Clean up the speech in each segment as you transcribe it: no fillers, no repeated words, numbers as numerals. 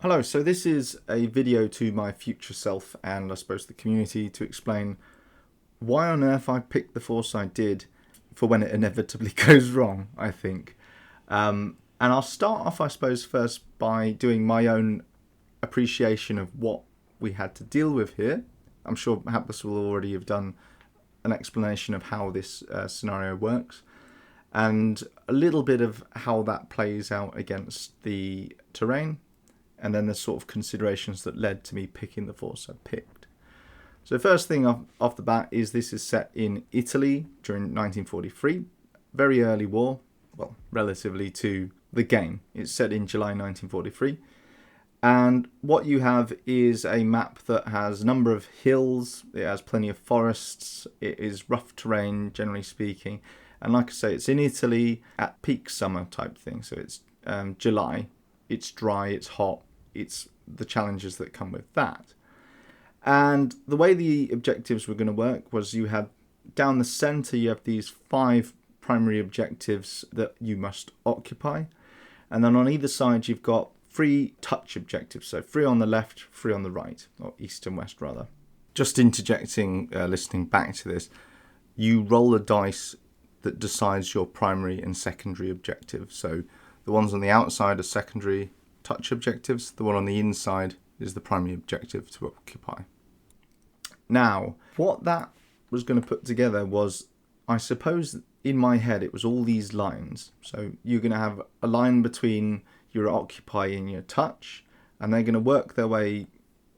Hello, so this is a video to my future self and I suppose the community to explain why on earth I picked the force I did for when it inevitably goes wrong, I think. And I'll start off, I suppose, first by doing my own appreciation of what we had to deal with here. I'm sure Hapless will already have done an explanation of how this scenario works and a little bit of how that plays out against the terrain, and then the sort of considerations that led to me picking the force I picked. So first thing off the bat is this is set in Italy during 1943, very early war, well, relatively to the game. It's set in July 1943. And what you have is a map that has a number of hills, it has plenty of forests, it is rough terrain, generally speaking. And like I say, it's in Italy at peak summer type thing. So it's July, it's dry, it's hot, it's the challenges that come with that. And the way the objectives were going to work was you had down the center, you have these 5 primary objectives that you must occupy. And then on either side, you've got 3 touch objectives. So 3 on the left, 3 on the right, or east and west rather. Just interjecting, listening back to this, you roll a dice that decides your primary and secondary objective. So the ones on the outside are secondary touch objectives. The one on the inside is the primary objective to occupy. Now, what that was going to put together was, I suppose in my head, it was all these lines. So you're going to have a line between your occupy and your touch, and they're going to work their way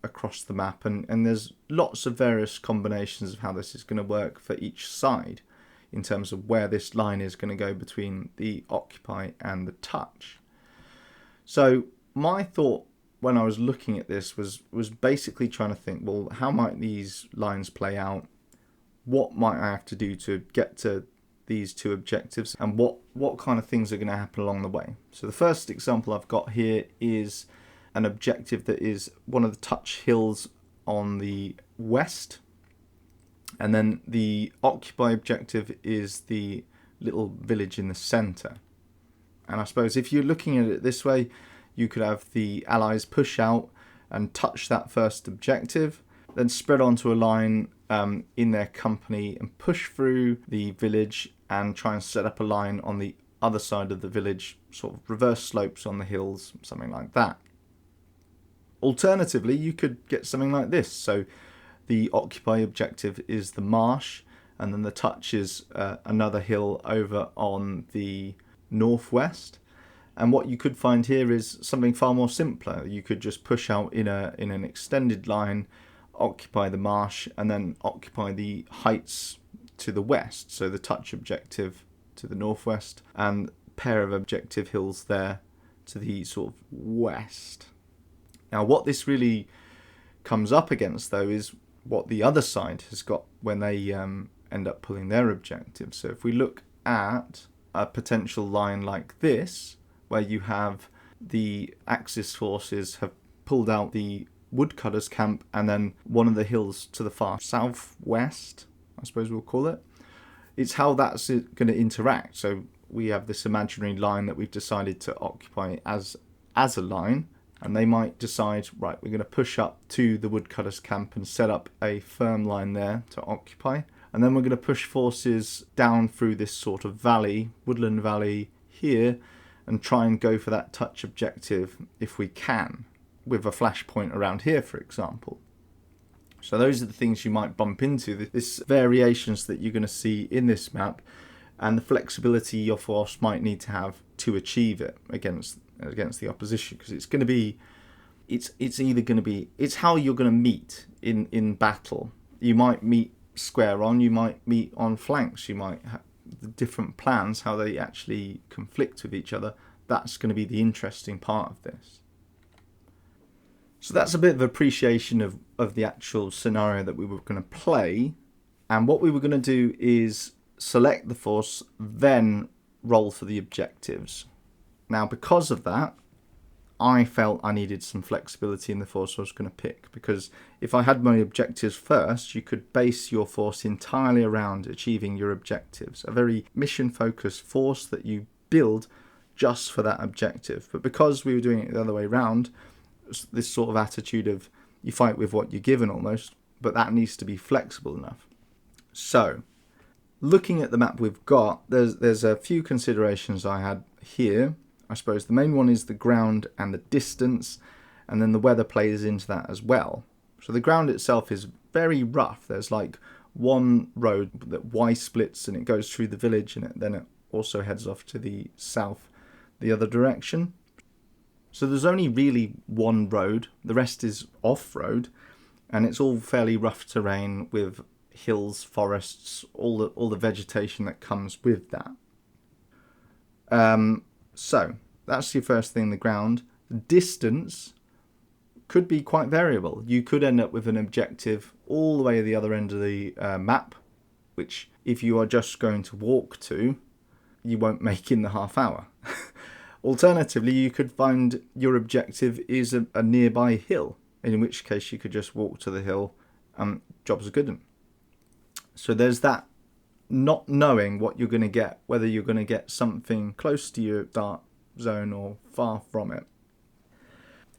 across the map. And there's lots of various combinations of how this is going to work for each side in terms of where this line is going to go between the occupy and the touch. So my thought when I was looking at this was basically trying to think, well, how might these lines play out? What might I have to do to get to these 2 objectives? And what kind of things are going to happen along the way? So the first example I've got here is an objective that is one of the touch hills on the west. And then the occupy objective is the little village in the center. And I suppose if you're looking at it this way, you could have the Allies push out and touch that first objective, then spread onto a line in their company and push through the village and try and set up a line on the other side of the village, sort of reverse slopes on the hills, something like that. Alternatively, you could get something like this. So the occupy objective is the marsh, and then the touch is another hill over on the northwest. And what you could find here is something far more simpler. You could just push out in an extended line, occupy the marsh, and then occupy the heights to the west. So the touch objective to the northwest, and pair of objective hills there to the sort of west. Now, what this really comes up against, though, is what the other side has got when they end up pulling their objective. So if we look at a potential line like this, where you have the Axis forces have pulled out the woodcutters camp and then one of the hills to the far southwest, I suppose we'll call it. It's how that's going to interact. So we have this imaginary line that we've decided to occupy as a line, and they might decide, right, we're going to push up to the woodcutters camp and set up a firm line there to occupy. And then we're going to push forces down through this sort of valley, woodland valley here, and try and go for that touch objective if we can, with a flashpoint around here, for example. So those are the things you might bump into, this variations that you're going to see in this map, and the flexibility your force might need to have to achieve it against the opposition, because it's going to be, it's either going to be, it's how you're going to meet in battle. You might meet square on, you might meet on flanks, you might have the different plans, how they actually conflict with each other. That's going to be the interesting part of this. So that's a bit of appreciation of the actual scenario that we were going to play. And what we were going to do is select the force, then roll for the objectives. Now, because of that, I felt I needed some flexibility in the force I was going to pick, because if I had my objectives first, you could base your force entirely around achieving your objectives. A very mission-focused force that you build just for that objective. But because we were doing it the other way around, this sort of attitude of you fight with what you're given almost, but that needs to be flexible enough. So, looking at the map we've got, there's a few considerations I had here. I suppose the main one is the ground and the distance, and then the weather plays into that as well. So the ground itself is very rough. There's like one road that Y splits and it goes through the village, and then it also heads off to the south the other direction. So there's only really one road, the rest is off-road, and it's all fairly rough terrain with hills, forests, all the vegetation that comes with that. So that's your first thing, the ground. The distance could be quite variable. You could end up with an objective all the way at the other end of the map, which if you are just going to walk to, you won't make in the half hour. Alternatively, you could find your objective is a nearby hill, in which case you could just walk to the hill and job's a good one. So there's that not knowing what you're going to get, whether you're going to get something close to your start zone or far from it.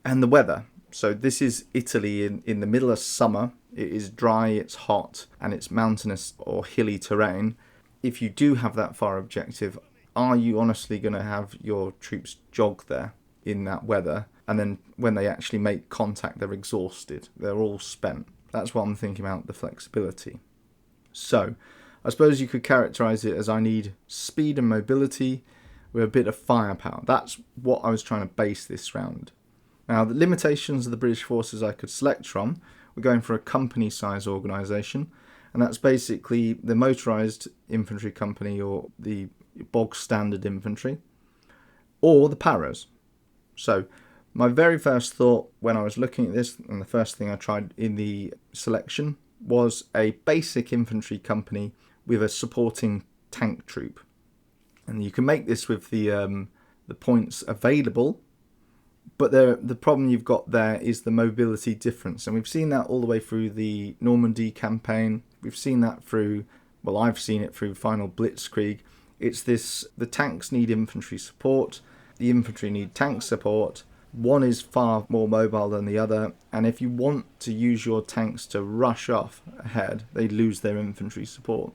And the weather. So this is Italy in the middle of summer. It is dry, it's hot, and it's mountainous or hilly terrain. If you do have that far objective, are you honestly going to have your troops jog there in that weather? And then when they actually make contact, they're exhausted. They're all spent. That's what I'm thinking about, the flexibility. So I suppose you could characterize it as I need speed and mobility with a bit of firepower. That's what I was trying to base this round. Now, the limitations of the British forces I could select from, we're going for a company size organisation, and that's basically the motorised infantry company or the bog standard infantry, or the paras. So my very first thought when I was looking at this, and the first thing I tried in the selection, was a basic infantry company with a supporting tank troop. And you can make this with the points available, but the problem you've got there is the mobility difference. And we've seen that all the way through the Normandy campaign. We've seen that through, well, I've seen it through Final Blitzkrieg. It's this, the tanks need infantry support, the infantry need tank support. One is far more mobile than the other, and if you want to use your tanks to rush off ahead, they lose their infantry support,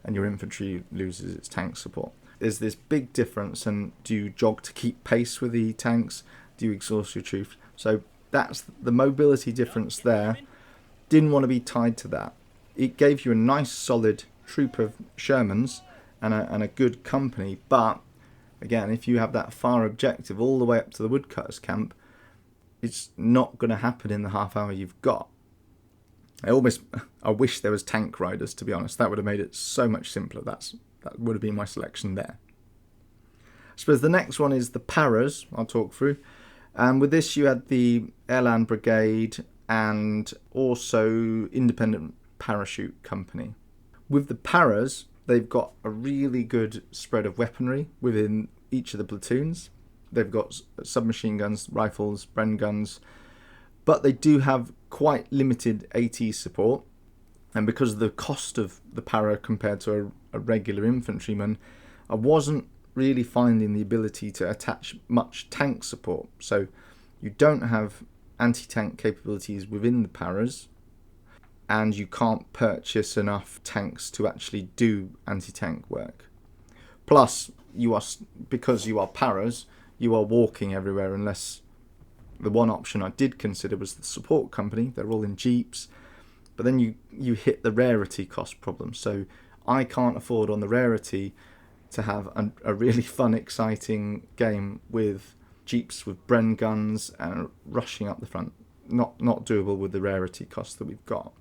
and your infantry loses its tank support. There's this big difference, and do you jog to keep pace with the tanks? Do you exhaust your troops? So that's the mobility difference there. Didn't want to be tied to that. It gave you a nice solid troop of Shermans and a good company, but again, if you have that far objective all the way up to the woodcutters camp, it's not going to happen in the half hour you've got. I wish there was tank riders, to be honest. That would have made it so much simpler. That would have been my selection there. I suppose the next one is the paras, I'll talk through. And with this, you had the Airland Brigade and also Independent Parachute Company. With the paras, they've got a really good spread of weaponry within each of the platoons. They've got submachine guns, rifles, Bren guns, but they do have quite limited AT support. And because of the cost of the para compared to a regular infantryman, I wasn't really finding the ability to attach much tank support. So you don't have anti-tank capabilities within the paras, and you can't purchase enough tanks to actually do anti-tank work. Plus, because you are paras, you are walking everywhere, unless the one option I did consider was the support company. They're all in jeeps, but then you hit the rarity cost problem. So I can't afford on the rarity to have a really fun, exciting game with jeeps with Bren guns and rushing up the front. Not doable with the rarity cost that we've got.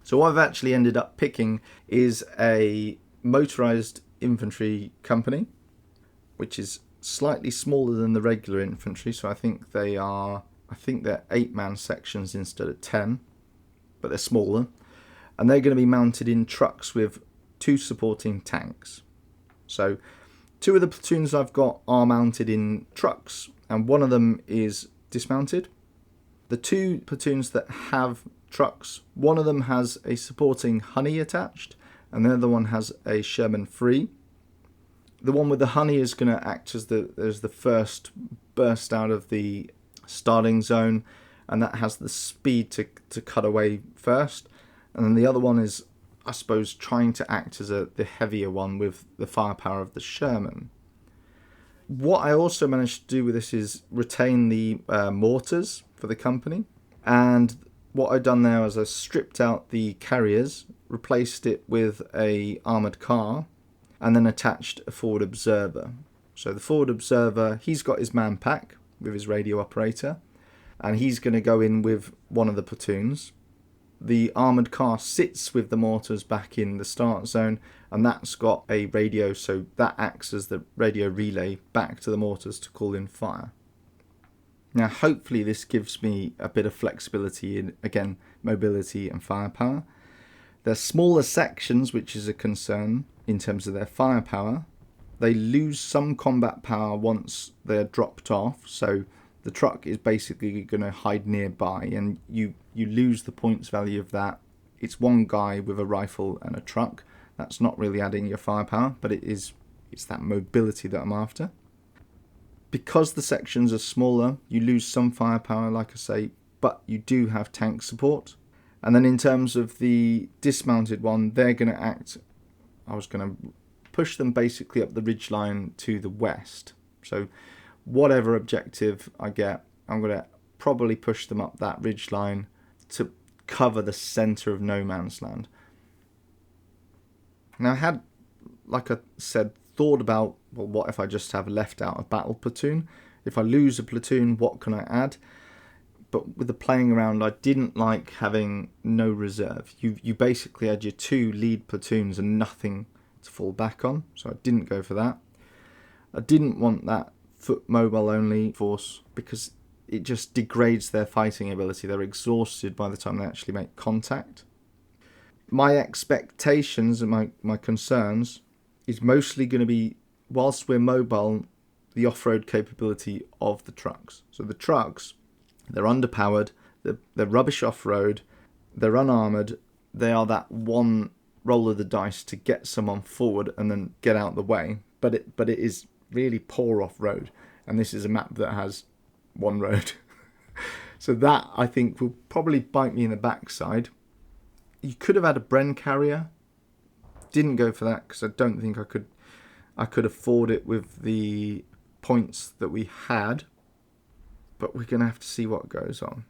So what I've actually ended up picking is a motorised infantry company, which is slightly smaller than the regular infantry. So I think they're 8-man sections instead of 10, but they're smaller. And they're going to be mounted in trucks with 2 supporting tanks. So 2 of the platoons I've got are mounted in trucks, and one of them is dismounted. The 2 platoons that have trucks, one of them has a supporting honey attached, and the other one has a Sherman free. The one with the honey is going to act as the first burst out of the starting zone, and that has the speed to cut away first. And then the other one is, I suppose, trying to act as the heavier one with the firepower of the Sherman. What I also managed to do with this is retain the mortars for the company. And what I've done now is I stripped out the carriers, replaced it with a armoured car, and then attached a forward observer. So the forward observer, he's got his man pack with his radio operator, and he's going to go in with one of the platoons. The armoured car sits with the mortars back in the start zone, and that's got a radio, so that acts as the radio relay back to the mortars to call in fire. Now, hopefully this gives me a bit of flexibility in, again, mobility and firepower. There's smaller sections, which is a concern in terms of their firepower. They lose some combat power once they're dropped off, so the truck is basically going to hide nearby, and you lose the points value of that. It's one guy with a rifle and a truck. That's not really adding your firepower, but it's that mobility that I'm after. Because the sections are smaller, you lose some firepower, like I say, but you do have tank support. And then in terms of the dismounted one, they're going to act, I was going to push them basically up the ridgeline to the west. So whatever objective I get, I'm going to probably push them up that ridgeline to cover the centre of no man's land. Now I had, like I said, thought about, well, what if I just have left out a battle platoon? If I lose a platoon, what can I add? But with the playing around, I didn't like having no reserve. You basically had your 2 lead platoons and nothing to fall back on, so I didn't go for that. I didn't want that foot mobile only force because it just degrades their fighting ability. They're exhausted by the time they actually make contact. My expectations and my concerns is mostly going to be, whilst we're mobile, the off-road capability of the trucks. So the trucks, they're underpowered, they're rubbish off-road, they're unarmoured, they are that one roll of the dice to get someone forward and then get out the way, but it is really poor off-road, and this is a map that has one road. So that, I think, will probably bite me in the backside. You could have had a Bren carrier. Didn't go for that because I don't think I could afford it with the points that we had, but we're going to have to see what goes on.